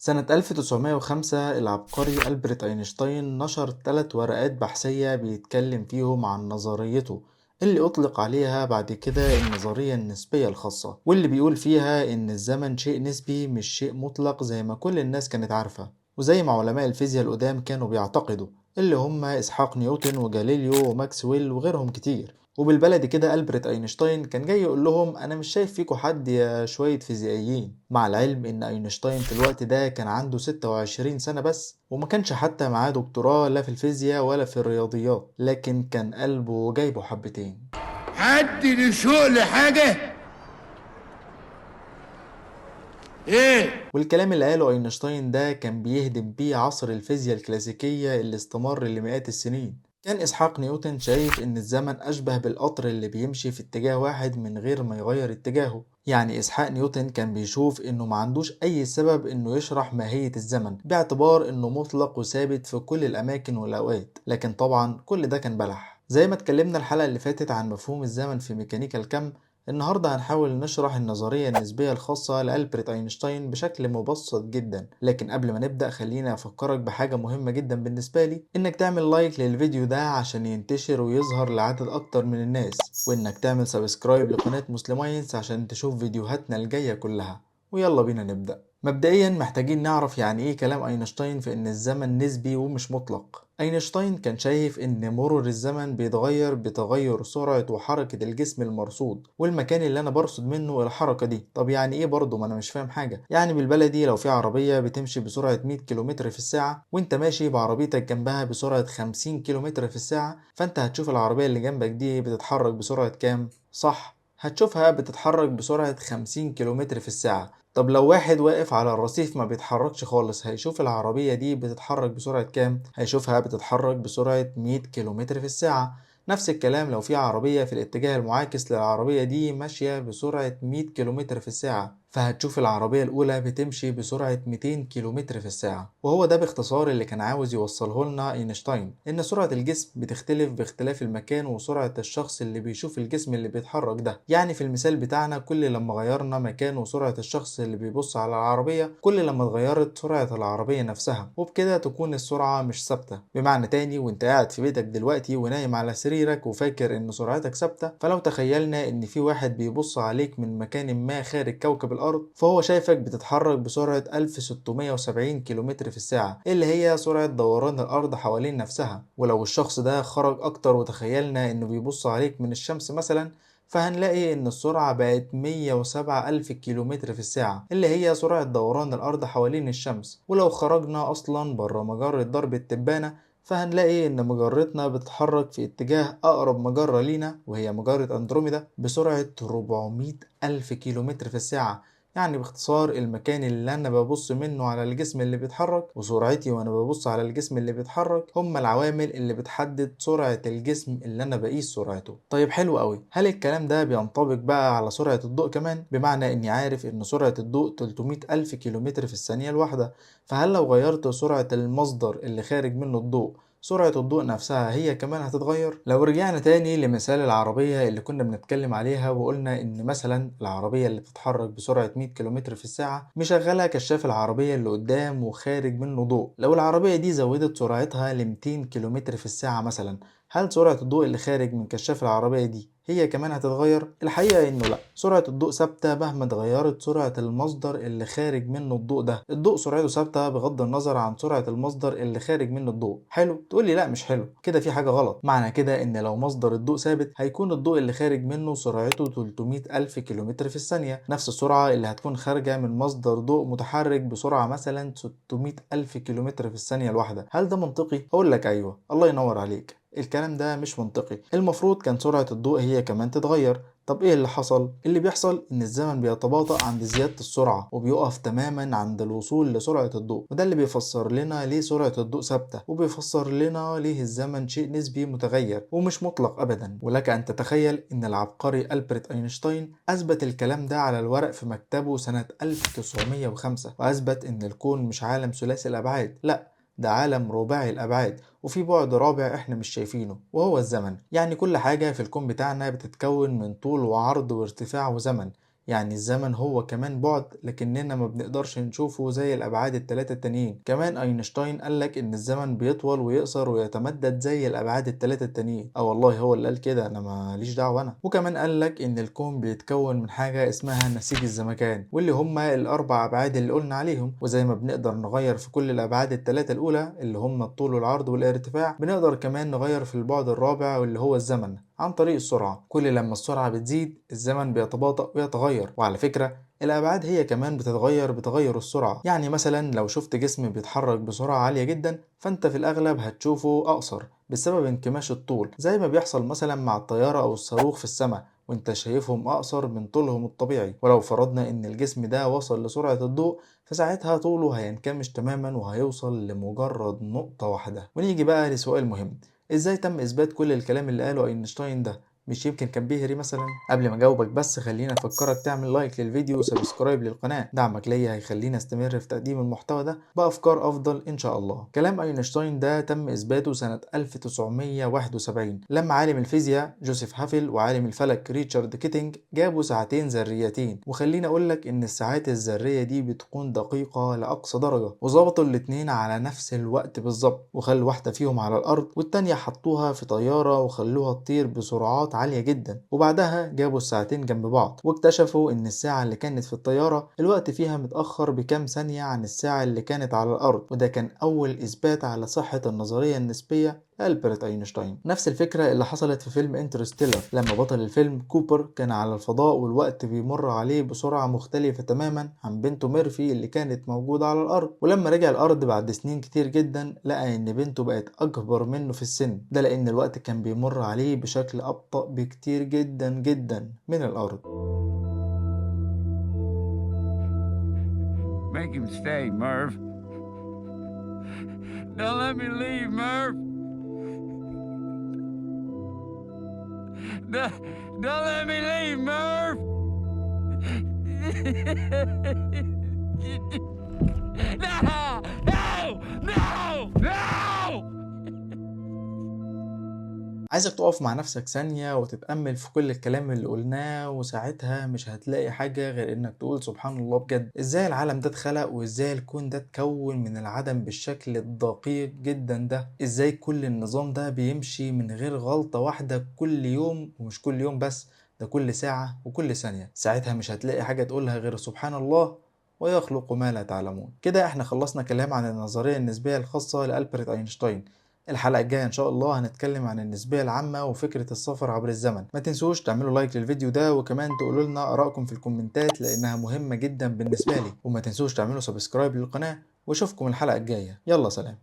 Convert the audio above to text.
سنة 1905 العبقري ألبرت أينشتاين نشر 3 ورقات بحثية بيتكلم فيهم عن نظريته اللي أطلق عليها بعد كده النظرية النسبية الخاصة، واللي بيقول فيها إن الزمن شيء نسبي مش شيء مطلق زي ما كل الناس كانت عارفة، وزي ما علماء الفيزياء القدام كانوا بيعتقدوا، اللي هم إسحاق نيوتن وجاليليو وماكسويل وغيرهم كتير. وبالبلدي كده ألبرت أينشتاين كان جاي يقول لهم أنا مش شايف فيكوا حد يا شوية فيزيائيين، مع العلم إن أينشتاين في الوقت ده كان عنده 26 سنة بس، وما كانش حتى معاه دكتوراه لا في الفيزياء ولا في الرياضيات، لكن كان قلبه جايبه حبتين. حد لشوق لحاجة؟ ايه؟ والكلام اللي قاله أينشتاين ده كان بيهدم بيه عصر الفيزياء الكلاسيكية اللي استمر لمئات السنين. كان إسحاق نيوتن شايف إن الزمن أشبه بالقطر اللي بيمشي في اتجاه واحد من غير ما يغير اتجاهه. يعني إسحاق نيوتن كان بيشوف إنه ما عندوش أي سبب إنه يشرح ماهية الزمن باعتبار إنه مطلق وثابت في كل الأماكن والأوقات، لكن طبعا كل ده كان بلح. زي ما اتكلمنا الحلقة اللي فاتت عن مفهوم الزمن في ميكانيكا الكم، النهاردة هنحاول نشرح النظرية النسبية الخاصة لألبرت أينشتاين بشكل مبسط جدا. لكن قبل ما نبدأ خليني أفكرك بحاجة مهمة جدا بالنسبة لي، إنك تعمل لايك للفيديو ده عشان ينتشر ويظهر لعدد أكتر من الناس، وإنك تعمل سبسكرايب لقناة مسلماينس عشان تشوف فيديوهاتنا الجاية كلها. ويلا بينا نبدأ. مبدئيا محتاجين نعرف يعني ايه كلام اينشتاين في ان الزمن نسبي ومش مطلق. اينشتاين كان شايف ان مرور الزمن بيتغير بتغير سرعة وحركة الجسم المرصود والمكان اللي انا برصد منه الحركة دي. طب يعني ايه برضه؟ ما انا مش فاهم حاجة. يعني بالبلدي لو في عربية بتمشي بسرعة 100 كيلومتر في الساعة وانت ماشي بعربيتك جنبها بسرعة 50 كيلومتر في الساعة، فانت هتشوف العربية اللي جنبك دي بتتحرك بسرعة كام؟ صح، هتشوفها بتتحرك بسرعة 50 كيلومتر في الساعة. طب لو واحد واقف على الرصيف ما بيتحركش خالص، هيشوف العربية دي بتتحرك بسرعة كام؟ هيشوفها بتتحرك بسرعة 100 كيلومتر في الساعة. نفس الكلام لو في عربية في الاتجاه المعاكس للعربية دي ماشية بسرعة 100 كيلومتر في الساعة، فهتشوف العربية الأولى بتمشي بسرعة 200 كيلومتر في الساعة. وهو ده باختصار اللي كان عاوز يوصله لنا أينشتاين، إن سرعة الجسم بتختلف باختلاف المكان وسرعة الشخص اللي بيشوف الجسم اللي بيتحرك ده. يعني في المثال بتاعنا كل لما غيرنا مكان وسرعة الشخص اللي بيبص على العربية كل لما اتغيرت سرعة العربية نفسها، وبكده تكون السرعة مش ثابتة. بمعنى تاني، وانت قاعد في بيتك دلوقتي ونايم على سريرك وفاكر ان سرعتك ثابتة، فلو تخيلنا ان في واحد بيبص عليك من مكان ما خارج كوكب الارض، فهو شايفك بتتحرك بسرعة 1670 كيلومتر في الساعة اللي هي سرعة دوران الارض حوالين نفسها. ولو الشخص ده خرج اكتر وتخيلنا انه بيبص عليك من الشمس مثلا، فهنلاقي إن السرعة بقت 107 ألف كيلومتر في الساعة اللي هي سرعة دوران الأرض حوالين الشمس. ولو خرجنا أصلا بره مجرة درب التبانة، فهنلاقي إن مجرتنا بتتحرك في اتجاه أقرب مجرة لينا وهي مجرة أندروميدا بسرعة 400 ألف كيلومتر في الساعة. يعني باختصار المكان اللي أنا ببص منه على الجسم اللي بيتحرك وسرعتي وأنا ببص على الجسم اللي بيتحرك هما العوامل اللي بتحدد سرعة الجسم اللي أنا بقيس سرعته. طيب حلو قوي، هل الكلام ده بينطبق بقى على سرعة الضوء كمان؟ بمعنى إني عارف إن سرعة الضوء 300 ألف كيلومتر في الثانية الواحدة، فهل لو غيرت سرعة المصدر اللي خارج منه الضوء سرعة الضوء نفسها هي كمان هتتغير؟ لو رجعنا تاني لمثال العربية اللي كنا بنتكلم عليها وقلنا إن مثلا العربية اللي بتتحرك بسرعة 100 كيلومتر في الساعة مشغلة كشاف العربية اللي قدام وخارج منه ضوء، لو العربية دي زودت سرعتها ل 200 كيلومتر في الساعة مثلا، هل سرعة الضوء اللي خارج من كشاف العربية دي هي كمان هتتغير؟ الحقيقة انه لا، سرعة الضوء ثابتة مهما اتغيرت سرعة المصدر اللي خارج منه الضوء ده. الضوء سرعته ثابتة بغض النظر عن سرعة المصدر اللي خارج منه الضوء. حلو؟ تقولي لا مش حلو، كده في حاجة غلط. معنى كده ان لو مصدر الضوء ثابت هيكون الضوء اللي خارج منه سرعته 300 ألف كيلومتر في الثانية، نفس السرعة اللي هتكون خارجة من مصدر ضوء متحرك بسرعة مثلا 600 ألف كيلومتر في الثانية الواحدة. هل ده منطقي؟ أقول لك أيوه، الله ينور عليك، الكلام ده مش منطقي. المفروض كان سرعة الضوء هي كمان تتغير. طب ايه اللي حصل؟ اللي بيحصل ان الزمن بيتباطأ عند زيادة السرعة وبيقف تماما عند الوصول لسرعة الضوء، وده اللي بيفسر لنا ليه سرعة الضوء ثابتة، وبيفسر لنا ليه الزمن شيء نسبي متغير ومش مطلق ابدا. ولك ان تتخيل ان العبقري ألبرت أينشتاين اثبت الكلام ده على الورق في مكتبه سنة 1905، واثبت ان الكون مش عالم ثلاثي الابعاد، لا ده عالم رباعي الأبعاد، وفي بعد رابع احنا مش شايفينه وهو الزمن. يعني كل حاجة في الكون بتاعنا بتتكون من طول وعرض وارتفاع وزمن. يعني الزمن هو كمان بعد لكننا ما بنقدرش نشوفه زي الأبعاد التلاتة التانيين. كمان أينشتاين قالك إن الزمن بيطول ويقصر ويتمدد زي الأبعاد التلاتة التانيين. والله هو اللي قال كده، أنا ماليش دعوة أنا. وكمان قالك إن الكون بيتكون من حاجة اسمها نسيج الزمكان، واللي هما الأربع أبعاد اللي قلنا عليهم. وزي ما بنقدر نغير في كل الأبعاد التلاتة الأولى اللي هما الطول والعرض والارتفاع، بنقدر كمان نغير في البعد الرابع واللي هو الزمن عن طريق السرعة. كل لما السرعة بتزيد الزمن بيتباطأ ويتغير. وعلى فكرة الأبعاد هي كمان بتتغير بتغير السرعة. يعني مثلا لو شفت جسم بيتحرك بسرعة عالية جدا فأنت في الأغلب هتشوفه أقصر بسبب انكماش الطول، زي ما بيحصل مثلا مع الطيارة أو الصاروخ في السماء وانت شايفهم أقصر من طولهم الطبيعي. ولو فرضنا إن الجسم ده وصل لسرعة الضوء فساعتها طوله هينكمش تماما وهيوصل لمجرد نقطة واحدة. ونيجي بقى لسؤال مهم، ازاي تم اثبات كل الكلام اللي قاله اينشتاين ده؟ مش يمكن كان بيهري مثلا؟ قبل ما اجاوبك بس خلينا افكرك تعمل لايك للفيديو وسبسكرايب للقناه، دعمك ليا هيخليني استمر في تقديم المحتوى ده بافكار افضل ان شاء الله. كلام اينشتاين ده تم اثباته سنه 1971 لما عالم الفيزياء جوزيف هافل وعالم الفلك ريتشارد كيتنج جابوا ساعتين ذريتين. وخليني اقول لك ان الساعات الذريه دي بتكون دقيقه لاقصى درجه، وظبطوا الاتنين على نفس الوقت بالظبط، وخلوا واحده فيهم على الارض والتانيه حطوها في طياره وخلوها تطير بسرعات عالية جدا. وبعدها جابوا الساعتين جنب بعض واكتشفوا ان الساعة اللي كانت في الطيارة الوقت فيها متأخر بكام ثانية عن الساعة اللي كانت على الأرض. وده كان أول إثبات على صحة النظرية النسبية لألبرت أينشتاين. نفس الفكرة اللي حصلت في فيلم انترستيلر لما بطل الفيلم كوبر كان على الفضاء والوقت بيمر عليه بسرعة مختلفة تماما عن بنته ميرفي اللي كانت موجودة على الأرض. ولما رجع الأرض بعد سنين كتير جدا لقى إن بنته بقت أكبر منه في السن، ده لأن الوقت كان بيمر عليه بشكل أبطأ بكتير جدا جدا من الأرض. Make him stay, Merv. Don't let me leave, Merv. Don't let me leave, Merv. No! No! No! No! عايزك تقف مع نفسك ثانية وتتأمل في كل الكلام اللي قلناه، وساعتها مش هتلاقي حاجة غير انك تقول سبحان الله بجد. ازاي العالم ده اتخلق وازاي الكون ده اتكون من العدم بالشكل الدقيق جدا ده؟ ازاي كل النظام ده بيمشي من غير غلطة واحدة كل يوم، ومش كل يوم بس، ده كل ساعة وكل ثانية. ساعتها مش هتلاقي حاجة تقولها غير سبحان الله ويخلق ما لا تعلمون. كده احنا خلصنا كلام عن النظرية النسبية الخاصة لألبرت أينشتاين. الحلقة الجاية إن شاء الله هنتكلم عن النسبية العامة وفكرة السفر عبر الزمن. ما تنسوش تعملوا لايك للفيديو ده وكمان تقولوا لنا آرائكم في الكومنتات لأنها مهمة جدا بالنسبة لي. وما تنسوش تعملوا سبسكرايب للقناة واشوفكم الحلقة الجاية. يلا سلام.